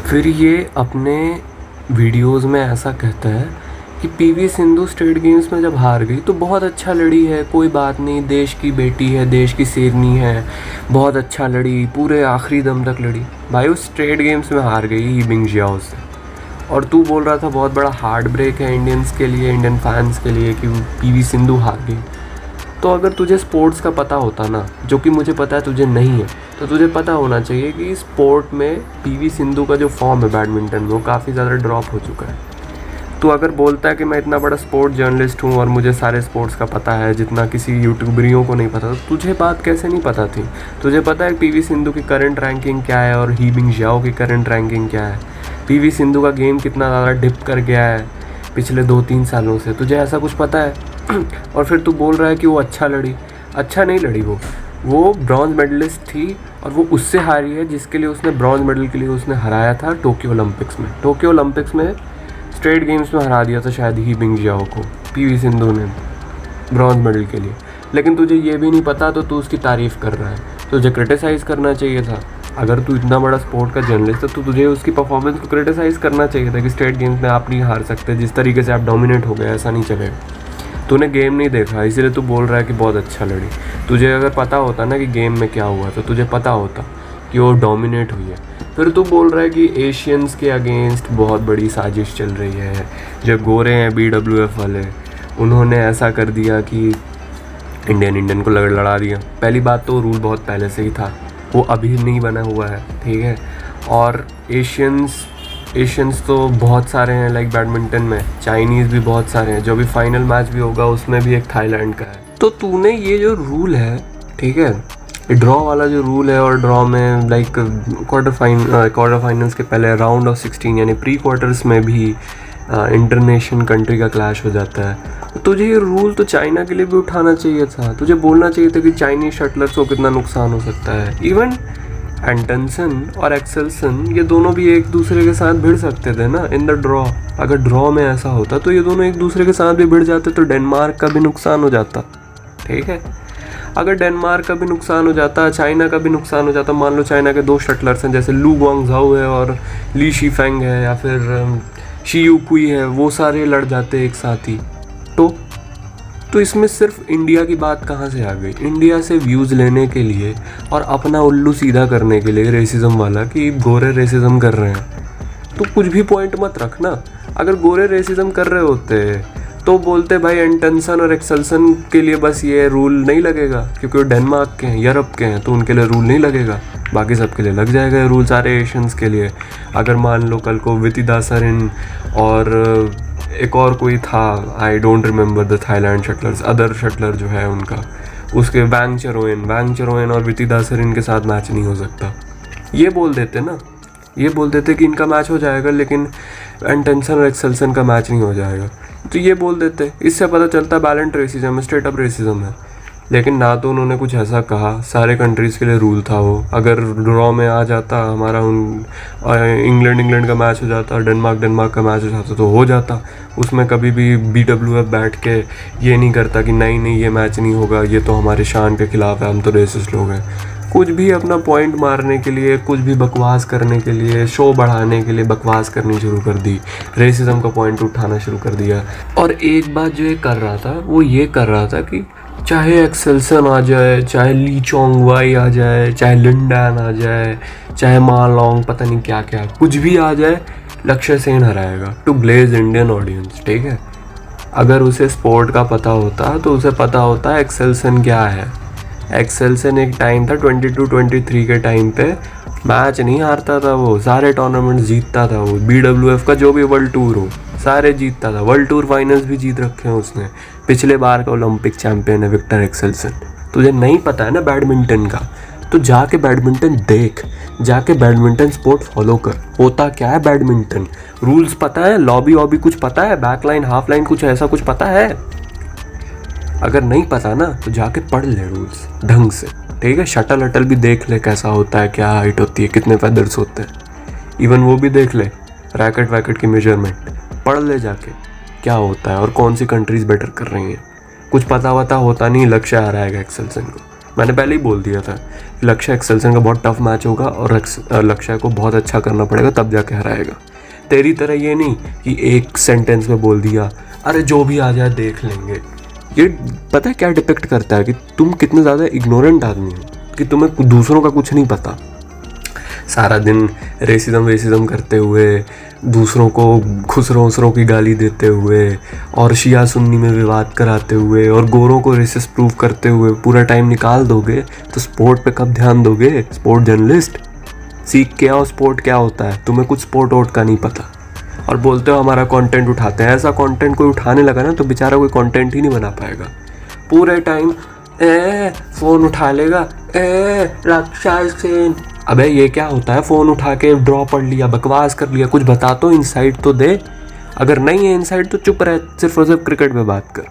फिर ये अपने वीडियोस में ऐसा कहता है कि पीवी सिंधु स्टेट गेम्स में जब हार गई तो बहुत अच्छा लड़ी है, कोई बात नहीं, देश की बेटी है, देश की शेरनी है, बहुत अच्छा लड़ी, पूरे आखिरी दम तक लड़ी। भाई उस स्टेट गेम्स में हार गई ही बिंगजियाओ से, और तू बोल रहा था बहुत बड़ा हार्ट ब्रेक है इंडियंस के लिए, इंडियन फैंस के लिए, कि पीवी सिंधु हार गई। तो अगर तुझे स्पोर्ट्स का पता होता ना, जो कि मुझे पता है तुझे नहीं है, तो तुझे पता होना चाहिए कि स्पोर्ट में पीवी सिंधु का जो फॉर्म है बैडमिंटन में वो काफ़ी ज़्यादा ड्रॉप हो चुका है। तू अगर बोलता है कि मैं इतना बड़ा स्पोर्ट जर्नलिस्ट हूँ और मुझे सारे स्पोर्ट्स का पता है जितना किसी यूट्यूबरियों को नहीं पता, तो तुझे बात कैसे नहीं पता थी? तुझे पता है पीवी सिंधु की करंट रैंकिंग क्या है और ही बिंगजियाओ की करंट रैंकिंग क्या है? पीवी सिंधु का गेम कितना ज़्यादा डिप कर गया है पिछले 2-3 सालों से, तुझे ऐसा कुछ पता है? और फिर तू बोल रहा है कि वो अच्छा लड़ी। अच्छा नहीं लड़ी, वो ब्रॉन्ज मेडलिस्ट थी और वो उससे हारी है जिसके लिए उसने ब्रॉन्ज मेडल के लिए उसने हराया था टोक्यो ओलंपिक्स में। टोक्यो ओलंपिक्स में स्ट्रेट गेम्स में हरा दिया था शायद ही बिंगजियाओ को पीवी सिंधु ने ब्रॉन्ज मेडल के लिए। लेकिन तुझे ये भी नहीं पता तो तू उसकी तारीफ़ कर रहा है। तुझे क्रिटिसाइज़ करना चाहिए था। अगर तू इतना बड़ा स्पोर्ट का जर्नलिस्ट है तो तुझे उसकी परफॉर्मेंस को क्रिटिसाइज़ करना चाहिए था कि स्टेट गेम्स में आप नहीं हार सकते, जिस तरीके से आप डोमिनेट हो गए ऐसा नहीं चलेगा। तूने गेम नहीं देखा इसीलिए तू बोल रहा है कि बहुत अच्छा लड़ी। तुझे अगर पता होता ना कि गेम में क्या हुआ तो तुझे पता होता कि वो डोमिनेट हुई है। फिर तू बोल रहा है कि एशियंस के अगेंस्ट बहुत बड़ी साजिश चल रही है, जब गोरे हैं BWF वाले उन्होंने ऐसा कर दिया कि इंडियन को लड़ा दिया। पहली बात तो रूल बहुत पहले से ही था, वो अभी नहीं बना हुआ है, ठीक है। और एशियंस तो बहुत सारे हैं, लाइक बैडमिंटन में चाइनीज़ भी बहुत सारे हैं। जो भी फाइनल मैच भी होगा उसमें भी एक थाईलैंड का है। तो तूने ये जो रूल है, ठीक है, ड्रॉ वाला जो रूल है, और ड्रॉ में लाइक क्वार्टर फाइनल्स के पहले राउंड ऑफ 16 यानी प्री क्वार्टर्स में भी इंटरनेशनल कंट्री का क्लैश हो जाता है। तो तुझे ये रूल तो चाइना के लिए भी उठाना चाहिए था। तुझे बोलना चाहिए था कि चाइनीज शटलर्स को कितना नुकसान हो सकता है। इवन एंटनसन और एक्सेल्सन ये दोनों भी एक दूसरे के साथ भिड़ सकते थे ना इन द ड्रॉ। अगर ड्रॉ में ऐसा होता तो ये दोनों एक दूसरे के साथ भी भिड़ जाते तो डेनमार्क का भी नुकसान हो जाता, ठीक है। अगर डेनमार्क का भी नुकसान हो जाता, चाइना का भी नुकसान हो जाता, मान लो चाइना के 2 शटलर्स हैं जैसे लू गुआंगझाओ है और ली शीफेंग है या फिर शी यूकुई है, वो सारे लड़ जाते एक साथ ही। तो इसमें सिर्फ इंडिया की बात कहाँ से आ गई? इंडिया से व्यूज़ लेने के लिए और अपना उल्लू सीधा करने के लिए रेसिज्म वाला, कि गोरे रेसिज्म कर रहे हैं, तो कुछ भी पॉइंट मत रखना। अगर गोरे रेसिज्म कर रहे होते तो बोलते भाई एंटनसन और एक्सेल्सन के लिए बस ये रूल नहीं लगेगा क्योंकि वो डेनमार्क के हैं, यूरोप के हैं, तो उनके लिए रूल नहीं लगेगा, बाकी सबके लिए लग जाएगा ये रूल, सारे एशियंस के लिए। अगर मान लो कल को वितिदासरिन और एक और कोई था, I don't remember the Thailand shuttlers, other shuttler जो है उनका, उसके वैंग चरोइन और वितिदासरिन के साथ मैच नहीं हो सकता, ये बोल देते ना, ये बोल देते कि इनका मैच हो जाएगा लेकिन एंटनसन और एक्सेल्सन का मैच नहीं हो जाएगा, तो ये बोल देते। इससे पता चलता balance racism, straight up racism है। लेकिन ना तो उन्होंने कुछ ऐसा कहा, सारे कंट्रीज़ के लिए रूल था वो। अगर ड्रॉ में आ जाता हमारा इंग्लैंड का मैच हो जाता, डेनमार्क का मैच हो जाता तो हो जाता, उसमें कभी भी BWF बैठ के ये नहीं करता कि नहीं ये मैच नहीं होगा, ये तो हमारे शान के खिलाफ है, हम तो रेसिस्ट लोग हैं। कुछ भी अपना पॉइंट मारने के लिए, कुछ भी बकवास करने के लिए, शो बढ़ाने के लिए बकवास करनी शुरू कर दी, रेसिज्म का पॉइंट उठाना शुरू कर दिया। और एक बात जो ये कर रहा था वो ये कर रहा था कि चाहे एक्सेल्सन आ जाए, चाहे ली चोंग वाई आ जाए, चाहे लिंडैन आ जाए, चाहे मा लॉन्ग, पता नहीं क्या क्या, कुछ भी आ जाए, लक्ष्य सेन हराएगा टू ग्लेज इंडियन ऑडियंस, ठीक है। अगर उसे स्पोर्ट का पता होता तो उसे पता होता एक्सेल्सन क्या है। एक्सेल्सन एक टाइम था 22-23 के टाइम पे मैच नहीं हारता था, वो सारे टूर्नामेंट जीतता था। वो BWF का जो भी वर्ल्ड टूर हो सारे जीतता था, वर्ल्ड टूर फाइनल्स भी जीत रखे हैं उसने। पिछले बार का ओलंपिक चैंपियन है विक्टर एक्सेल्सन। तुझे नहीं पता है ना बैडमिंटन का, तो जाके बैडमिंटन देख, जाके बैडमिंटन स्पोर्ट फॉलो कर, होता क्या है बैडमिंटन, रूल्स पता है, लॉबी वॉबी कुछ पता है, बैकलाइन हाफ लाइन कुछ ऐसा कुछ पता है। अगर नहीं पता ना तो जाके पढ़ ले रूल्स ढंग से, ठीक है। शटल हटल भी देख ले कैसा होता है, क्या हाइट होती है, कितने फेदर्स होते हैं, इवन वो भी देख ले, रैकेट वैकेट की मेजरमेंट पढ़ ले जाके क्या होता है और कौन सी कंट्रीज बेटर कर रही हैं। कुछ पता वता होता नहीं, लक्ष्य आ रहा है एक्सेल्सन को। मैंने पहले ही बोल दिया था लक्ष्य एक्सेल्सन का बहुत टफ मैच होगा और लक्ष्य को बहुत अच्छा करना पड़ेगा तब जाके हराएगा। तेरी तरह ये नहीं कि एक सेंटेंस में बोल दिया अरे जो भी आ जाए देख लेंगे। ये पता है क्या डिपिक्ट करता है कि तुम कितने ज़्यादा इग्नोरेंट आदमी हो, कि तुम्हें दूसरों का कुछ नहीं पता। सारा दिन रेसिज्म करते हुए, दूसरों को खुसरों की गाली देते हुए और शिया सुन्नी में विवाद कराते हुए और गोरों को रेसिस्ट प्रूव करते हुए पूरा टाइम निकाल दोगे तो स्पोर्ट पे कब ध्यान दोगे? स्पोर्ट जर्नलिस्ट सीख के आओ स्पोर्ट क्या होता है। तुम्हें कुछ स्पोर्ट वोट का नहीं पता और बोलते हो हमारा कंटेंट उठाते हैं। ऐसा कंटेंट कोई उठाने लगा ना तो बेचारा कोई कंटेंट ही नहीं बना पाएगा। पूरे टाइम फ़ोन उठा लेगा, लक्ष्य सेन। अबे ये क्या होता है? फ़ोन उठा के ड्रॉ पढ़ लिया, बकवास कर लिया, कुछ बता तो इनसाइट तो दे। अगर नहीं है इनसाइट तो चुप रह, सिर्फ और सिर्फ क्रिकेट पे बात कर।